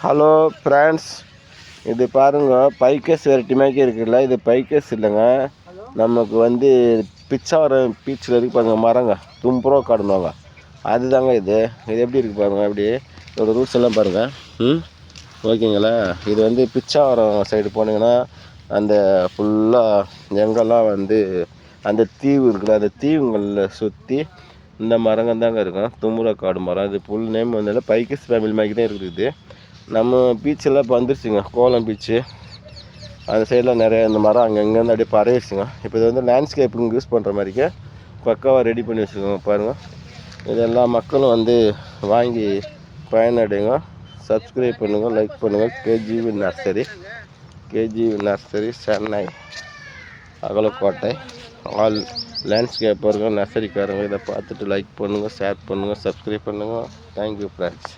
Hello friends, இது பாருங்கள் பைக்கஸ் variety மாதிரி இருக்குல்ல. இது பைக்கஸ் இல்லைங்க, நமக்கு வந்து பிச்சாவரம் பீச்சில் இருக்கு பாருங்க மரங்க, தும்புரோ காடுவாங்க, அதுதாங்க இது. இது எப்படி இருக்குது பாருங்கள், அப்படி இதோட ரூட்ஸ் எல்லாம் பாருங்கள். ஓகேங்களா. இது வந்து பிச்சாவரம் சைடு போனீங்கன்னா அந்த ஃபுல்லாக எங்கெல்லாம் வந்து அந்த தீவு இருக்குல்ல, அந்த தீவுங்களில் சுற்றி இந்த மரங்க தாங்க இருக்கும். தும்புரோ காடு மரம். இது ஃபுல் நேம் வந்து பைக்கஸ் ஃபேமிலி மாதிரி தான் இருக்குது. நம்ம பீச்செல்லாம் இப்போ வந்துருச்சுங்க, கோலம் பீச்சு அந்த சைடில் நிறைய இந்த மரம் அங்கங்கேருந்து அப்படியே பரவிடுச்சுங்க. இப்போ இது வந்து லேண்ட்ஸ்கேப்புக்கு யூஸ் பண்ணுற மாதிரிக்கே பக்காவாக ரெடி பண்ணி வச்சுருக்கோங்க பாருங்கள். இது எல்லா மக்களும் வந்து வாங்கி பயனடைங்க. சப்ஸ்கிரைப் பண்ணுங்கள், லைக் பண்ணுங்கள். கேஜிவி நர்சரி சென்னை அகலக்கோட்டை. ஆல் லேண்ட்ஸ்கேப்பருங்க, நர்சரிக்காரங்க இதை பார்த்துட்டு லைக் பண்ணுங்கள், ஷேர் பண்ணுங்கள், சப்ஸ்கிரைப் பண்ணுங்கள். Thank you friends.